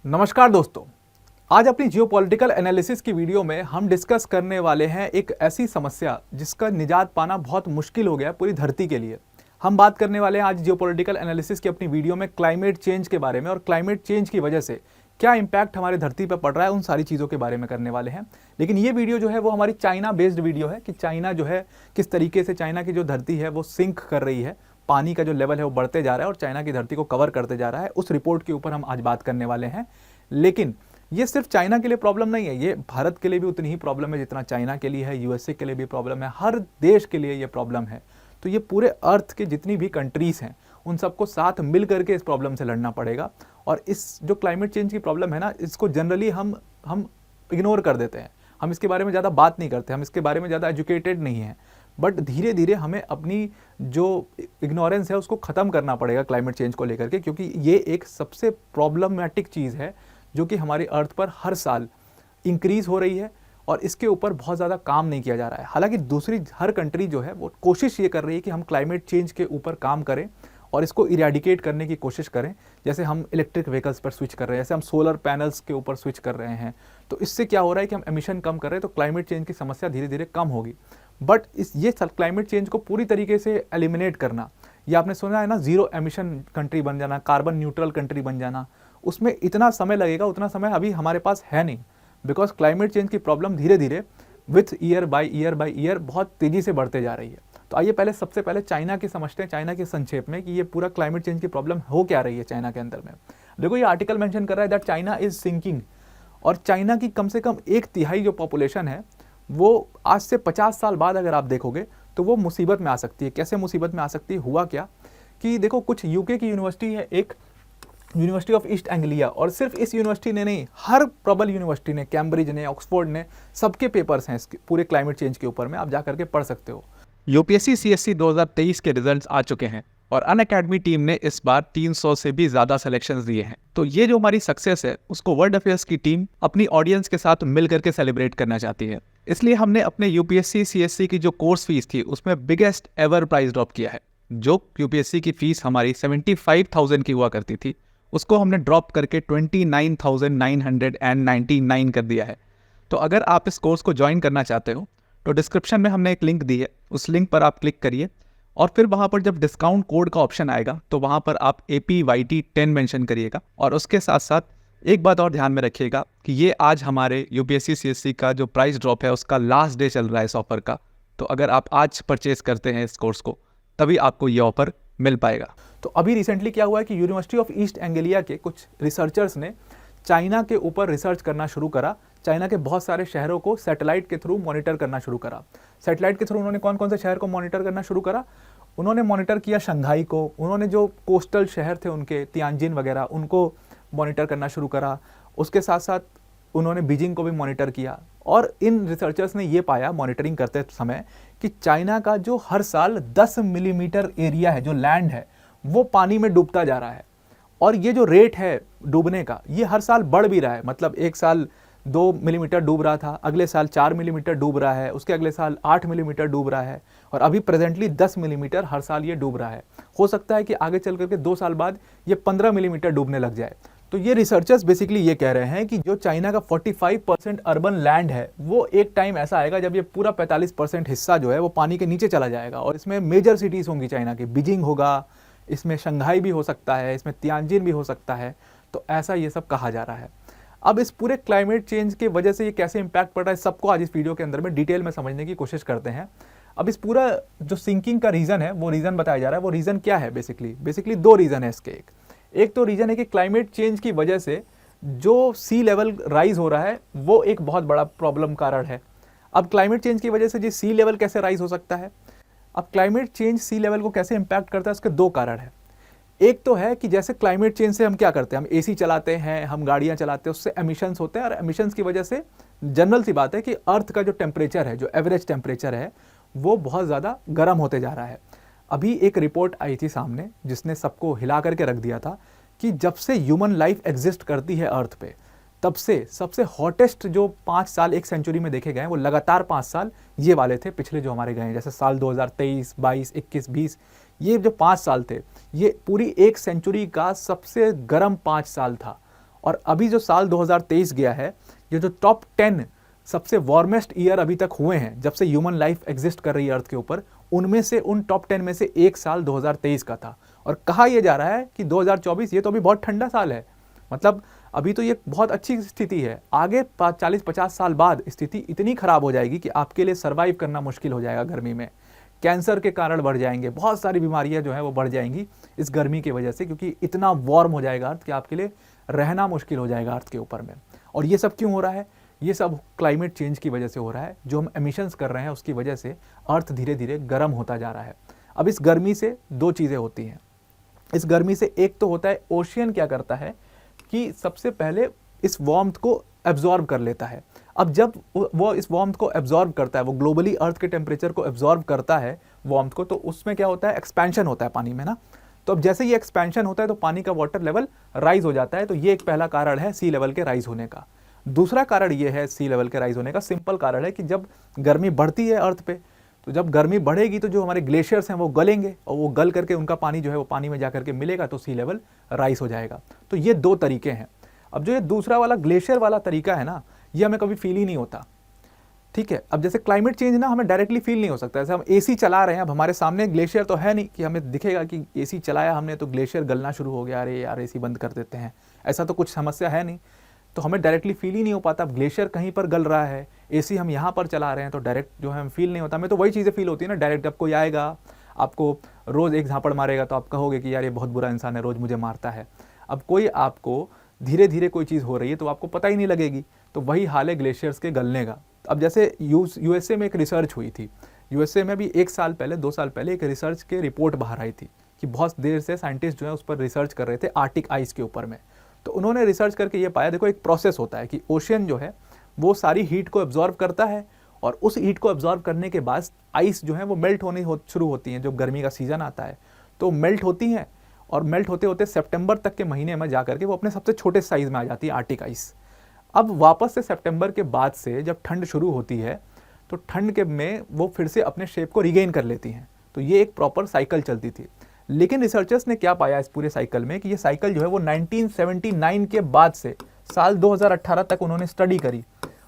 नमस्कार दोस्तों। आज अपनी जियोपॉलिटिकल एनालिसिस की वीडियो में हम डिस्कस करने वाले हैं एक ऐसी समस्या जिसका निजात पाना बहुत मुश्किल हो गया है पूरी धरती के लिए। हम बात करने वाले हैं आज जियोपॉलिटिकल एनालिसिस की अपनी वीडियो में क्लाइमेट चेंज के बारे में, और क्लाइमेट चेंज की वजह से क्या इंपैक्ट हमारे धरती पर पड़ रहा है, उन सारी चीज़ों के बारे में करने वाले हैं। लेकिन ये वीडियो जो है वो हमारी चाइना बेस्ड वीडियो है कि चाइना जो है किस तरीके से चाइना की जो धरती है वो सिंक कर रही है, पानी का जो लेवल है वो बढ़ते जा रहा है और चाइना की धरती को कवर करते जा रहा है। उस रिपोर्ट के ऊपर हम आज बात करने वाले हैं। लेकिन ये सिर्फ चाइना के लिए प्रॉब्लम नहीं है, ये भारत के लिए भी उतनी ही प्रॉब्लम है जितना चाइना के लिए है, यूएसए के लिए भी प्रॉब्लम है, हर देश के लिए ये प्रॉब्लम है। तो ये पूरे अर्थ के जितनी भी कंट्रीज हैं उन सबको साथ मिल करके इस प्रॉब्लम से लड़ना पड़ेगा। और इस जो क्लाइमेट चेंज की प्रॉब्लम है ना, इसको जनरली हम इग्नोर कर देते हैं, हम इसके बारे में ज़्यादा बात नहीं करते, हम इसके बारे में ज़्यादा एजुकेटेड नहीं हैं। बट धीरे धीरे हमें अपनी जो इग्नोरेंस है उसको ख़त्म करना पड़ेगा क्लाइमेट चेंज को लेकर के, क्योंकि ये एक सबसे प्रॉब्लमैटिक चीज़ है जो कि हमारी अर्थ पर हर साल इंक्रीज़ हो रही है और इसके ऊपर बहुत ज़्यादा काम नहीं किया जा रहा है। हालांकि दूसरी हर कंट्री जो है वो कोशिश ये कर रही है कि हम क्लाइमेट चेंज के ऊपर काम करें और इसको इरेडिकेट करने की कोशिश करें। जैसे हम इलेक्ट्रिक व्हीकल्स पर स्विच कर रहे हैं, जैसे हम सोलर पैनल्स के ऊपर स्विच कर रहे हैं, तो इससे क्या हो रहा है कि हम एमिशन कम कर रहे हैं, तो क्लाइमेट चेंज की समस्या धीरे धीरे कम होगी। बट ये क्लाइमेट चेंज को पूरी तरीके से एलिमिनेट करना, या आपने सुना है ना, जीरो एमिशन कंट्री बन जाना, कार्बन न्यूट्रल कंट्री बन जाना, उसमें इतना समय लगेगा, उतना समय अभी हमारे पास है नहीं। बिकॉज क्लाइमेट चेंज की प्रॉब्लम धीरे धीरे विथ ईयर बाय ईयर बहुत तेज़ी से बढ़ते जा रही है। तो आइए सबसे पहले चाइना की समझते हैं, चाइना के संक्षेप में, कि ये पूरा क्लाइमेट चेंज की प्रॉब्लम हो क्या रही है चाइना के अंदर में। देखो, ये आर्टिकल मेंशन कर रहा है दैट चाइना इज सिंकिंग, और चाइना की कम से कम 1/3 जो पॉपुलेशन है वो आज से 50 साल बाद अगर आप देखोगे तो वो मुसीबत में आ सकती है। कैसे मुसीबत में आ सकती है, हुआ क्या कि देखो, कुछ यूके की यूनिवर्सिटी है, एक यूनिवर्सिटी ऑफ ईस्ट एंग्लिया, और सिर्फ इस यूनिवर्सिटी ने नहीं, हर प्रबल यूनिवर्सिटी ने, कैम्ब्रिज ने, ऑक्सफोर्ड ने, सबके पेपर्स हैं इसके पूरे क्लाइमेट चेंज के ऊपर में, आप जा करके पढ़ सकते हो। यूपीएससी सीएससी 2023 के रिजल्ट्स आ चुके हैं और अनअकैडमी टीम ने इस बार 300 से भी ज्यादा सिलेक्शंस दिए हैं। तो ये जो हमारी सक्सेस है उसको वर्ल्ड अफेयर्स की टीम अपनी ऑडियंस के साथ मिल करके सेलिब्रेट करना चाहती है। इसलिए हमने अपने यूपीएससी सीएससी की जो कोर्स फीस थी उसमें बिगेस्ट एवर प्राइस ड्रॉप किया है। जो यूपीएससी की फीस हमारी 75,000 की हुआ करती थी उसको हमने ड्रॉप करके 29,999 कर दिया है। तो अगर आप इस कोर्स को ज्वाइन करना चाहते हो तो डिस्क्रिप्शन में हमने एक लिंक दी है, उस लिंक पर आप क्लिक करिए और फिर वहाँ पर जब डिस्काउंट कोड का ऑप्शन आएगा तो वहाँ पर आप APYT10 मेंशन करिएगा। और उसके साथ साथ एक बात और ध्यान में रखिएगा कि ये आज हमारे यूपीएससी सीएससी का जो प्राइस ड्रॉप है उसका लास्ट डे चल रहा है इस ऑफर का। तो अगर आप आज परचेज करते हैं इस कोर्स को तभी आपको ये ऑफर मिल पाएगा। तो अभी रिसेंटली क्या हुआ है कि यूनिवर्सिटी ऑफ ईस्ट एंग्लिया के कुछ रिसर्चर्स ने चाइना के ऊपर रिसर्च करना शुरू करा। चाइना के बहुत सारे शहरों को सैटेलाइट के थ्रू मॉनिटर करना शुरू करा। सैटेलाइट के थ्रू उन्होंने कौन कौन से शहर को मॉनिटर करना शुरू करा? उन्होंने मॉनिटर किया शंघाई को, उन्होंने जो कोस्टल शहर थे उनके, तियानजिन वगैरह, उनको मॉनिटर करना शुरू करा। उसके साथ साथ उन्होंने बीजिंग को भी मॉनिटर किया। और इन रिसर्चर्स ने ये पाया मॉनिटरिंग करते समय कि चाइना का जो हर साल 10 मिलीमीटर एरिया है, जो लैंड है, वो पानी में डूबता जा रहा है। और ये जो रेट है डूबने का, ये हर साल बढ़ भी रहा है। मतलब एक साल 2 मिलीमीटर डूब रहा था, अगले साल 4 मिलीमीटर डूब रहा है, उसके अगले साल 8 मिलीमीटर डूब रहा है, और अभी प्रेजेंटली 10 मिलीमीटर हर साल ये डूब रहा है। हो सकता है कि आगे चल करके 2 साल बाद ये 15 मिलीमीटर डूबने लग जाए। तो ये रिसर्चर्स बेसिकली ये कह रहे हैं कि जो चाइना का 45% अर्बन लैंड है वो एक टाइम ऐसा आएगा जब ये पूरा 45% हिस्सा जो है वो पानी के नीचे चला जाएगा। और इसमें मेजर सिटीज़ होंगी चाइना की, बीजिंग होगा, इसमें शंघाई भी हो सकता है, इसमें तियानजिन भी हो सकता है। तो ऐसा ये सब कहा जा रहा है। अब इस पूरे क्लाइमेट चेंज की वजह से ये कैसे इंपैक्ट पड़ रहा है, सबको आज इस वीडियो के अंदर में डिटेल में समझने की कोशिश करते हैं। अब इस पूरा जो सिंकिंग का रीज़न है वो रीज़न बताया जा रहा है। वो रीज़न क्या है? बेसिकली 2 रीज़न है इसके। एक तो रीज़न है कि क्लाइमेट चेंज की वजह से जो सी लेवल राइज हो रहा है वो एक बहुत बड़ा प्रॉब्लम कारण है। अब क्लाइमेट चेंज की वजह से जी सी लेवल कैसे राइज हो सकता है? अब क्लाइमेट चेंज सी लेवल को कैसे इंपैक्ट करता है, उसके 2 कारण हैं। एक तो है कि जैसे क्लाइमेट चेंज से हम क्या करते हैं, हम एसी चलाते हैं, हम गाड़ियां चलाते हैं, उससे एमिशंस होते हैं, और एमिशंस की वजह से जनरल सी बात है कि अर्थ का जो टेम्परेचर है, जो एवरेज टेम्परेचर है, वो बहुत ज़्यादा गर्म होते जा रहा है। अभी एक रिपोर्ट आई थी सामने जिसने सबको हिला करके रख दिया था कि जब से ह्यूमन लाइफ एग्जिस्ट करती है अर्थ पे, तब से सबसे हॉटेस्ट जो 5 साल एक सेंचुरी में देखे गए वो लगातार 5 साल ये वाले थे पिछले जो हमारे गए हैं। जैसे साल 2023, 22, 21, 20, ये जो 5 साल थे ये पूरी एक सेंचुरी का सबसे गर्म 5 साल था। और अभी जो साल 2023 गया है, ये जो टॉप 10 सबसे वार्मेस्ट ईयर अभी तक हुए हैं जब से ह्यूमन लाइफ एग्जिस्ट कर रही है अर्थ के ऊपर, उनमें से उन टॉप 10 में से एक साल 2023 का था। और कहा यह जा रहा है कि 2024 ये तो अभी बहुत ठंडा साल है, मतलब अभी तो ये बहुत अच्छी स्थिति है, आगे 40-50 साल बाद स्थिति इतनी खराब हो जाएगी कि आपके लिए सर्वाइव करना मुश्किल हो जाएगा गर्मी में। कैंसर के कारण बढ़ जाएंगे, बहुत सारी बीमारियां जो है वो बढ़ जाएंगी इस गर्मी की वजह से, क्योंकि इतना वार्म हो जाएगा अर्थ कि आपके लिए रहना मुश्किल हो जाएगा अर्थ के ऊपर में। और ये सब क्यों हो रहा है? ये सब क्लाइमेट चेंज की वजह से हो रहा है। जो हम एमिशंस कर रहे हैं उसकी वजह से अर्थ धीरे धीरे गर्म होता जा रहा है। अब इस गर्मी से दो चीज़ें होती हैं। इस गर्मी से एक तो होता है ओशियन क्या करता है कि सबसे पहले इस वार्मथ को एब्जॉर्ब कर लेता है। अब जब वो इस वार्मथ को एब्जॉर्ब करता है, वो ग्लोबली अर्थ के टेम्परेचर को एब्जॉर्ब करता है वार्मथ को, तो उसमें क्या होता है, एक्सपेंशन होता है पानी में ना। तो अब जैसे ये एक्सपेंशन होता है तो पानी का वाटर लेवल राइज हो जाता है। तो ये एक पहला कारण है सी लेवल के राइज होने का। दूसरा कारण ये है सी लेवल के राइज होने का, सिंपल कारण है कि जब गर्मी बढ़ती है अर्थ पे, तो जब गर्मी बढ़ेगी तो जो हमारे ग्लेशियर्स हैं वो गलेंगे, और वो गल करके उनका पानी जो है वो पानी में जा करके मिलेगा, तो सी लेवल राइज हो जाएगा। तो ये दो तरीके हैं। अब जो ये दूसरा वाला ग्लेशियर वाला तरीका है ना, ये हमें कभी फील ही नहीं होता, ठीक है। अब जैसे क्लाइमेट चेंज ना हमें डायरेक्टली फील नहीं हो सकता। जैसे हम एसी चला रहे हैं, अब हमारे सामने ग्लेशियर तो है नहीं कि हमें दिखेगा कि एसी चलाया हमने तो ग्लेशियर गलना शुरू हो गया, अरे यार एसी बंद कर देते हैं, ऐसा तो कुछ समस्या है नहीं, तो हमें डायरेक्टली फील ही नहीं हो पाता। ग्लेशियर कहीं पर गल रहा है, एसी हम यहाँ पर चला रहे हैं, तो डायरेक्ट जो है हम फील नहीं होता। हमें तो वही चीज़ें फील होती है ना डायरेक्ट। जब कोई आएगा आपको रोज़ एक झापड़ मारेगा तो आप कहोगे कि यार ये बहुत बुरा इंसान है, रोज़ मुझे मारता है। अब कोई आपको धीरे धीरे कोई चीज़ हो रही है तो आपको पता ही नहीं लगेगी। तो वही हाल है ग्लेशियर्स के गलने का। अब जैसे यूएसए में एक रिसर्च हुई थी, यूएसए में भी 1 साल पहले 2 साल पहले एक रिसर्च के रिपोर्ट बाहर आई थी कि बहुत देर से साइंटिस्ट जो है उस पर रिसर्च कर रहे थे आर्टिक आइस के ऊपर में। तो उन्होंने रिसर्च करके ये पाया, देखो एक प्रोसेस होता है कि ओशियन जो है वो सारी हीट को एब्जॉर्ब करता है, और उस हीट को एब्जॉर्ब करने के बाद आइस जो है वो मेल्ट होने शुरू होती हैं। जब गर्मी का सीजन आता है तो मेल्ट होती हैं, और मेल्ट होते होते सितंबर तक के महीने में जा करके वो अपने सबसे छोटे साइज़ में आ जाती है आर्टिक आइस। अब वापस से सितंबर के बाद से जब ठंड शुरू होती है तो ठंड के में वो फिर से अपने शेप को रिगेन कर लेती हैं। तो ये एक प्रॉपर साइकिल चलती थी। लेकिन रिसर्चर्स ने क्या पाया इस पूरे साइकिल में कि ये साइकिल जो है वो 1979 के बाद से साल 2018 तक उन्होंने स्टडी करी,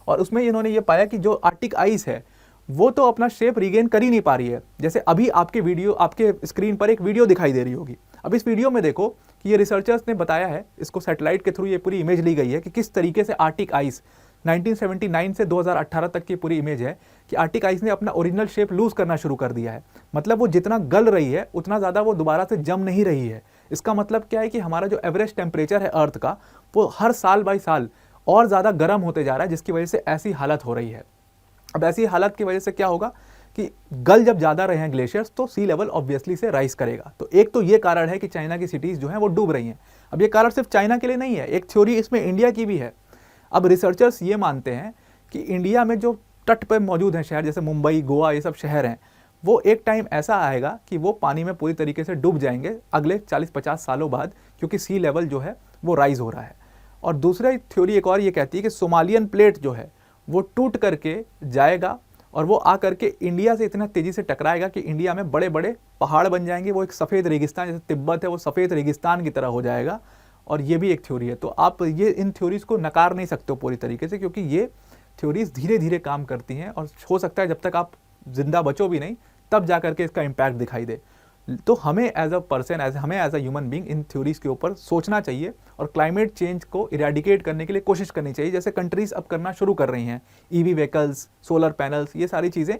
और उसमें इन्होंने ये पाया कि जो आर्टिक आइस है वो तो अपना शेप रिगेन कर ही नहीं पा रही है। जैसे अभी आपके स्क्रीन पर एक वीडियो दिखाई दे रही होगी। अब इस वीडियो में देखो कि ये रिसर्चर्स ने बताया है, इसको सैटेलाइट के थ्रू ये पूरी इमेज ली गई है कि किस तरीके से आर्टिक आइस 1979 से 2018 तक की पूरी इमेज है कि आर्टिक आइस ने अपना ओरिजिनल शेप लूज करना शुरू कर दिया है। मतलब वो जितना गल रही है उतना ज़्यादा वो दोबारा से जम नहीं रही है। इसका मतलब क्या है कि हमारा जो एवरेज टेम्परेचर है अर्थ का, वो हर साल बाई साल और ज़्यादा गर्म होते जा रहा है, जिसकी वजह से ऐसी हालत हो रही है। अब ऐसी हालत की वजह से क्या होगा कि गल जब ज़्यादा रहे हैं ग्लेशियर्स तो सी लेवल ऑब्वियसली से राइज करेगा। तो एक तो ये कारण है कि चाइना की सिटीज़ जो हैं वो डूब रही हैं। अब ये कारण सिर्फ चाइना के लिए नहीं है, एक थ्योरी इसमें इंडिया की भी है। अब रिसर्चर्स ये मानते हैं कि इंडिया में जो तट पर मौजूद हैं शहर, जैसे मुंबई, गोवा, ये सब शहर हैं, वो एक टाइम ऐसा आएगा कि वो पानी में पूरी तरीके से डूब जाएंगे अगले 40-50 सालों बाद, क्योंकि सी लेवल जो है वो राइज हो रहा है। और दूसरा थ्योरी एक और ये कहती है कि सोमालियन प्लेट जो है वो टूट करके जाएगा, और वो आ करके इंडिया से इतना तेज़ी से टकराएगा कि इंडिया में बड़े बड़े पहाड़ बन जाएंगे। वो एक सफ़ेद रेगिस्तान, जैसे तिब्बत है वो सफ़ेद रेगिस्तान की तरह हो जाएगा। और ये भी एक थ्योरी है। तो आप ये इन थ्योरीज़ को नकार नहीं सकते हो पूरी तरीके से, क्योंकि ये थ्योरीज़ धीरे धीरे काम करती हैं, और हो सकता है जब तक आप जिंदा बचो भी नहीं तब जा करके इसका इम्पैक्ट दिखाई दे। तो हमें एज अ पर्सन, हमें as a human being in theories के ऊपर सोचना चाहिए, और क्लाइमेट चेंज को इरेडिकेट करने के लिए कोशिश करनी चाहिए, जैसे कंट्रीज़ अब करना शुरू कर रही हैं। ईवी व्हीकल्स, सोलर पैनल्स, ये सारी चीज़ें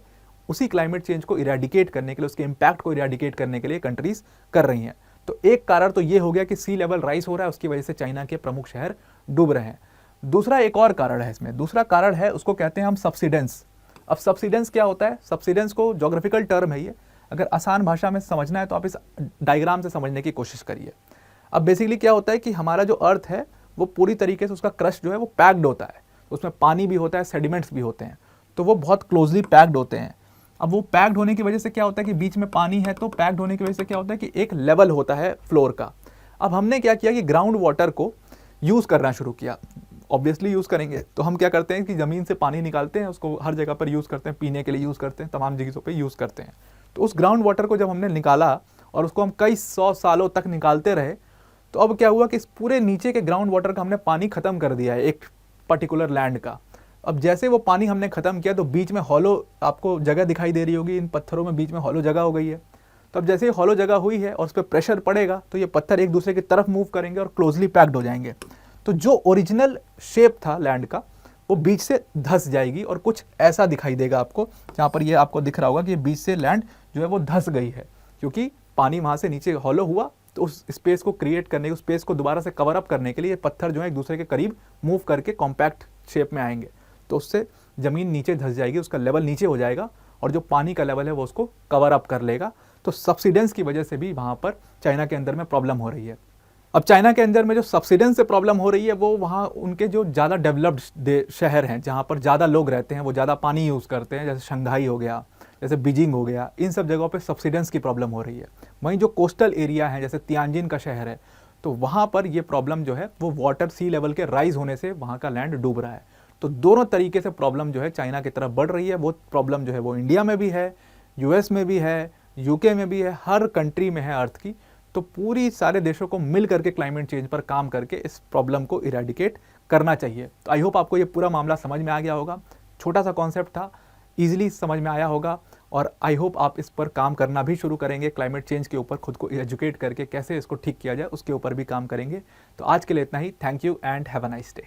उसी क्लाइमेट चेंज को इरेडिकेट करने के लिए, उसके इम्पैक्ट को इरेडिकेट करने के लिए कंट्रीज़ कर रही हैं। तो एक कारण तो ये हो गया कि सी लेवल राइज हो रहा है, उसकी वजह से चाइना के प्रमुख शहर डूब रहे हैं। दूसरा एक और कारण है इसमें, दूसरा कारण है, उसको कहते हैं हम सब्सिडेंस। अब सब्सिडेंस क्या होता है? सब्सिडेंस को जोग्राफिकल टर्म है ये, अगर आसान भाषा में समझना है तो आप इस डायग्राम से समझने की कोशिश करिए। अब बेसिकली क्या होता है कि हमारा जो अर्थ है वो पूरी तरीके से उसका क्रस्ट जो है वो पैक्ड होता है, उसमें पानी भी होता है, सेडिमेंट्स भी होते हैं, तो वो बहुत क्लोजली पैक्ड होते हैं। अब वो पैक्ड होने की वजह से क्या होता है कि बीच में पानी है, तो पैक्ड होने की वजह से क्या होता है कि एक लेवल होता है फ्लोर का। अब हमने क्या किया कि ग्राउंड वाटर को यूज़ करना शुरू किया। ऑब्वियसली यूज़ करेंगे तो हम क्या करते हैं कि ज़मीन से पानी निकालते हैं, उसको हर जगह पर यूज़ करते हैं, पीने के लिए यूज़ करते हैं, तमाम चीज़ों पे यूज़ करते हैं। तो उस ग्राउंड वाटर को जब हमने निकाला और उसको हम कई 100 सालों तक निकालते रहे, तो अब क्या हुआ कि इस पूरे नीचे के ग्राउंड वाटर का हमने पानी ख़त्म कर दिया है एक पर्टिकुलर लैंड का। अब जैसे वो पानी हमने ख़त्म किया तो बीच में हॉलो आपको जगह दिखाई दे रही होगी, इन पत्थरों में बीच में हॉलो जगह हो गई है। तो अब जैसे ही हॉलो जगह हुई है और उस पर प्रेशर पड़ेगा तो ये पत्थर एक दूसरे की तरफ मूव करेंगे और क्लोजली पैक्ड हो जाएंगे। तो जो ओरिजिनल शेप था लैंड का वो बीच से धंस जाएगी और कुछ ऐसा दिखाई देगा आपको, जहाँ पर ये आपको दिख रहा होगा कि बीच से लैंड जो है वो धंस गई है, क्योंकि पानी वहाँ से नीचे हॉलो हुआ तो उस स्पेस को क्रिएट करने, उस स्पेस को दोबारा से कवर अप करने के लिए पत्थर जो है एक दूसरे के करीब मूव करके कॉम्पैक्ट शेप में आएंगे। तो उससे ज़मीन नीचे धंस जाएगी, उसका लेवल नीचे हो जाएगा और जो पानी का लेवल है वो उसको कवर अप कर लेगा। तो सब्सिडेंस की वजह से भी वहाँ पर चाइना के अंदर में प्रॉब्लम हो रही है। अब चाइना के अंदर में जो सब्सिडेंस से प्रॉब्लम हो रही है वो वहाँ उनके जो ज़्यादा डेवलप्ड शहर हैं, जहाँ पर ज़्यादा लोग रहते हैं, वो ज़्यादा पानी यूज़ करते हैं, जैसे शंघाई हो गया, जैसे बीजिंग हो गया, इन सब जगहों पे सब्सिडेंस की प्रॉब्लम हो रही है। वहीं जो कोस्टल एरिया है जैसे तियानजिन का शहर है, तो वहाँ पर ये प्रॉब्लम जो है वो वाटर सी लेवल के राइज होने से वहाँ का लैंड डूब रहा है। तो दोनों तरीके से प्रॉब्लम जो है चाइना की तरफ बढ़ रही है। वो प्रॉब्लम जो है वो इंडिया में भी है, यूएस में भी है, यूके में भी है, हर कंट्री में है अर्थ की। तो पूरी सारे देशों को मिल करके क्लाइमेट चेंज पर काम करके इस प्रॉब्लम को इरेडिकेट करना चाहिए। तो आई होप आपको ये पूरा मामला समझ में आ गया होगा। छोटा सा कॉन्सेप्ट था, ईजिली समझ में आया होगा और आई होप आप इस पर काम करना भी शुरू करेंगे। क्लाइमेट चेंज के ऊपर खुद को एजुकेट करके कैसे इसको ठीक किया जाए उसके ऊपर भी काम करेंगे। तो आज के लिए इतना ही। Thank you and have a nice day.